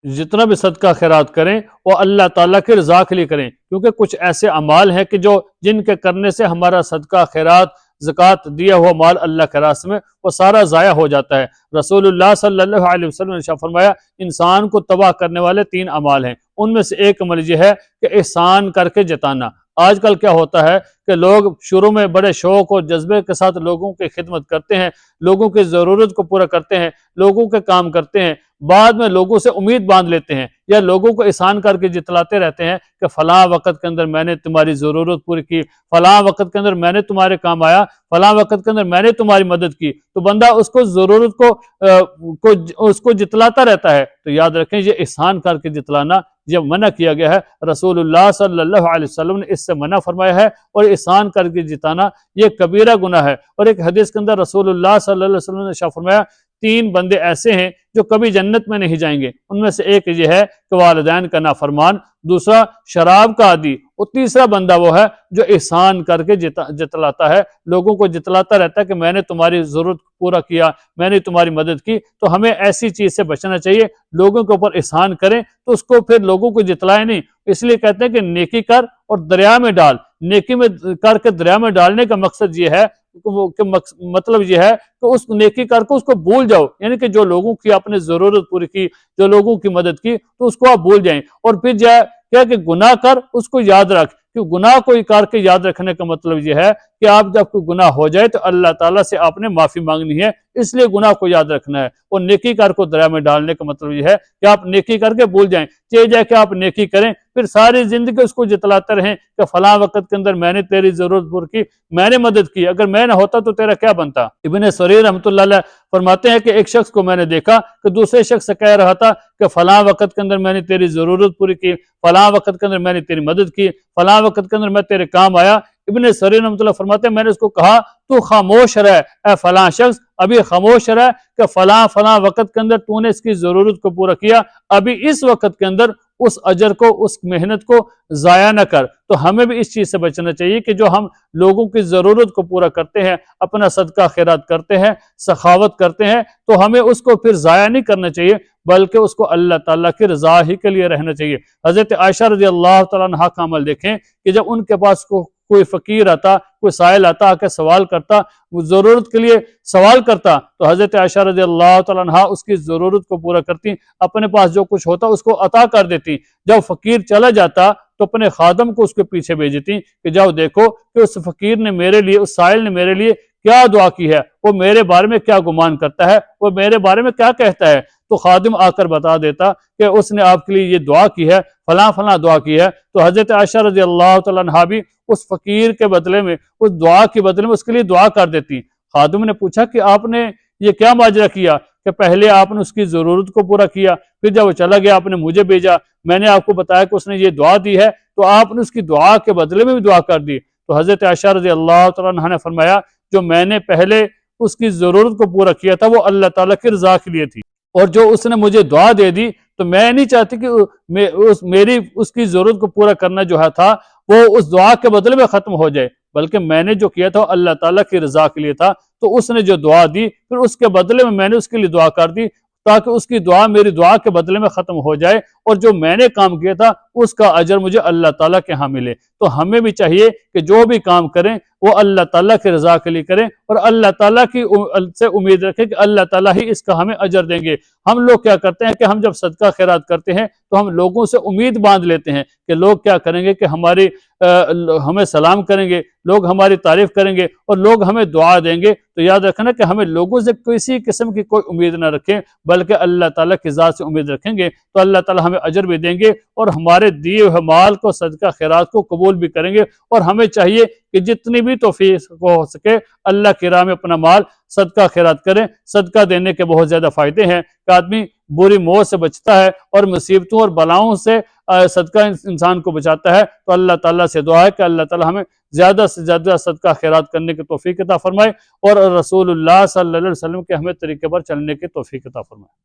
جتنا بھی صدقہ خیرات کریں وہ اللہ تعالیٰ کی رضا کے لیے کریں، کیونکہ کچھ ایسے اعمال ہیں کہ جن کے کرنے سے ہمارا صدقہ خیرات زکوٰۃ دیا ہوا مال اللہ کے راستے میں وہ سارا ضائع ہو جاتا ہے۔ رسول اللہ صلی اللہ علیہ وسلم نے ارشاد فرمایا انسان کو تباہ کرنے والے 3 اعمال ہیں، ان میں سے ایک عمل یہ ہے کہ احسان کر کے جتانا۔ آج کل کیا ہوتا ہے کہ لوگ شروع میں بڑے شوق اور جذبے کے ساتھ لوگوں کی خدمت کرتے ہیں، لوگوں کی ضرورت کو پورا کرتے ہیں، لوگوں کے کام کرتے ہیں، بعد میں لوگوں سے امید باندھ لیتے ہیں یا لوگوں کو احسان کر کے جتلاتے رہتے ہیں کہ فلاں وقت کے اندر میں نے تمہاری ضرورت پوری کی، فلاں وقت کے اندر میں نے تمہارے کام آیا، فلاں وقت کے اندر میں نے تمہاری مدد کی، تو بندہ اس کو ضرورت اس کو جتلاتا رہتا ہے۔ تو یاد رکھیں یہ احسان کر کے جتلانا یہ منع کیا گیا ہے، رسول اللہ صلی اللہ علیہ وسلم نے اس سے منع فرمایا ہے، اور احسان کر کے جتانا یہ کبیرہ گناہ ہے۔ اور ایک حدیث کے اندر رسول اللہ صلی اللہ علیہ وسلم نے ارشاد فرمایا 3 بندے ایسے ہیں جو کبھی جنت میں نہیں جائیں گے، ان میں سے ایک یہ ہے کہ والدین کا نافرمان، دوسرا شراب کا عادی، اور تیسرا بندہ وہ ہے جو احسان کر کے جتلاتا ہے، لوگوں کو جتلاتا رہتا ہے کہ میں نے تمہاری ضرورت پورا کیا، میں نے تمہاری مدد کی۔ تو ہمیں ایسی چیز سے بچنا چاہیے، لوگوں کے اوپر احسان کریں تو اس کو پھر لوگوں کو جتلائیں نہیں۔ اس لیے کہتے ہیں کہ نیکی کر اور دریا میں ڈال، نیکی میں کر کے دریا میں ڈالنے کا مقصد یہ ہے کہ مطلب یہ ہے کہ اس نیکی کر کے اس کو بھول جاؤ، یعنی کہ جو لوگوں کی آپ نے ضرورت پوری کی، جو لوگوں کی مدد کی، تو اس کو آپ بھول جائیں، اور پھر کیا کہ گناہ کر اس کو یاد رکھ، کہ گناہ کو کر کے یاد رکھنے کا مطلب یہ ہے کہ آپ جب کوئی گناہ ہو جائے تو اللہ تعالیٰ سے آپ نے معافی مانگنی ہے، اس لیے گناہ کو یاد رکھنا ہے۔ اور نیکی کر کو دریا میں ڈالنے کا مطلب یہ ہے کہ آپ نیکی کر کے بھول جائیں، چاہے جائے کہ آپ نیکی کریں پھر ساری زندگی اس کو جتلاتے رہیں کہ فلاں وقت کے اندر میں نے تیری ضرورت پوری کی، میں نے مدد کی، اگر میں نہ ہوتا تو تیرا کیا بنتا۔ ابن سریر رحمۃ اللہ علیہ فرماتے ہیں کہ ایک شخص کو میں نے دیکھا کہ دوسرے شخص سے کہہ رہا تھا کہ فلاں وقت کے اندر میں نے تیری ضرورت پوری کی، فلاں وقت کے اندر میں نے تیری مدد کی، فلاں وقت کے اندر میں تیرے کام آیا۔ ابن سریر رحمۃ اللہ فرماتے ہیں میں نے اس کو کہا تو خاموش رہ اے فلاں شخص، ابھی خاموش رہ کہ فلاں فلاں وقت کے اندر تو نے اس کی ضرورت کو پورا کیا، ابھی اس وقت کے اندر اس اجر کو، اس محنت کو ضائع نہ کر۔ تو ہمیں بھی اس چیز سے بچنا چاہیے کہ جو ہم لوگوں کی ضرورت کو پورا کرتے ہیں، اپنا صدقہ خیرات کرتے ہیں، سخاوت کرتے ہیں، تو ہمیں اس کو پھر ضائع نہیں کرنا چاہیے، بلکہ اس کو اللہ تعالیٰ کی رضا ہی کے لیے رہنا چاہیے۔ حضرت عائشہ رضی اللہ تعالیٰ عنہا کا عمل دیکھیں کہ جب ان کے پاس کوئی فقیر آتا، کوئی سائل آتا، آ کے سوال کرتا، وہ ضرورت کے لیے سوال کرتا، تو حضرت عائشہ رضی اللہ تعالیٰ عنہا اس کی ضرورت کو پورا کرتی، اپنے پاس جو کچھ ہوتا اس کو عطا کر دیتی۔ جب فقیر چلا جاتا تو اپنے خادم کو اس کے پیچھے بھیجتی کہ جاؤ دیکھو کہ اس فقیر نے میرے لیے، اس سائل نے میرے لیے کیا دعا کی ہے، وہ میرے بارے میں کیا گمان کرتا ہے، وہ میرے بارے میں کیا کہتا ہے۔ تو خادم آ کر بتا دیتا کہ اس نے آپ کے لیے یہ دعا کی ہے، فلاں فلاں دعا کی ہے۔ تو حضرت عائشہ رضی اللہ تعالیٰ عنہا بھی اس فقیر کے بدلے میں، اس دعا کے بدلے میں اس کے لیے دعا کر دیتی۔ خادم نے پوچھا کہ آپ نے یہ کیا ماجرا کیا کہ پہلے آپ نے اس کی ضرورت کو پورا کیا، پھر جب وہ چلا گیا آپ نے مجھے بھیجا، میں نے آپ کو بتایا کہ اس نے یہ دعا دی ہے، تو آپ نے اس کی دعا کے بدلے میں بھی دعا کر دی۔ تو حضرت عائشہ رضی اللہ تعالیٰ عنہا نے فرمایا جو میں نے پہلے اس کی ضرورت کو پورا کیا تھا وہ اللہ تعالیٰ کی رضا کے لیے تھی، اور جو اس نے مجھے دعا دے دی تو میں نہیں چاہتی کہ میری اس کی ضرورت کو پورا کرنا جو تھا وہ اس دعا کے بدلے میں ختم ہو جائے، بلکہ میں نے جو کیا تھا وہ اللہ تعالیٰ کی رضا کے لیے تھا۔ تو اس نے جو دعا دی پھر اس کے بدلے میں نے اس کے لیے دعا کر دی، تاکہ اس کی دعا میری دعا کے بدلے میں ختم ہو جائے، اور جو میں نے کام کیا تھا اس کا اجر مجھے اللہ تعالیٰ کے ہاں ملے۔ تو ہمیں بھی چاہیے کہ جو بھی کام کریں وہ اللہ تعالیٰ کی رضا کے لیے کریں، اور اللہ تعالیٰ کی سے امید رکھیں کہ اللہ تعالیٰ ہی اس کا ہمیں اجر دیں گے۔ ہم لوگ کیا کرتے ہیں کہ ہم جب صدقہ خیرات کرتے ہیں تو ہم لوگوں سے امید باندھ لیتے ہیں کہ لوگ کیا کریں گے، کہ ہمیں سلام کریں گے، لوگ ہماری تعریف کریں گے، اور لوگ ہمیں دعا دیں گے۔ تو یاد رکھنا کہ ہمیں لوگوں سے کسی قسم کی کوئی امید نہ رکھیں، بلکہ اللہ تعالیٰ کی ذات سے امید رکھیں گے تو اللہ تعالیٰ ہمیں اجر بھی دیں گے، اور ہمارے دیے ہوئے مال کو، صدقہ خیرات کو قبول بھی کریں گے۔ اور ہمیں چاہیے کہ جتنی بھی توفیق ہو سکے اللہ کی راہ میں اپنا مال صدقہ خیرات کریں۔ صدقہ دینے کے بہت زیادہ فائدے ہیں کہ آدمی بری موت سے بچتا ہے، اور مصیبتوں اور بلاؤں سے صدقہ انسان کو بچاتا ہے۔ تو اللہ تعالیٰ سے دعا ہے کہ اللہ تعالیٰ ہمیں زیادہ سے زیادہ صدقہ خیرات کرنے کی توفیق عطا فرمائے، اور رسول اللہ صلی اللہ علیہ وسلم کے ہمیں طریقے پر چلنے کی توفیق عطا فرمائے۔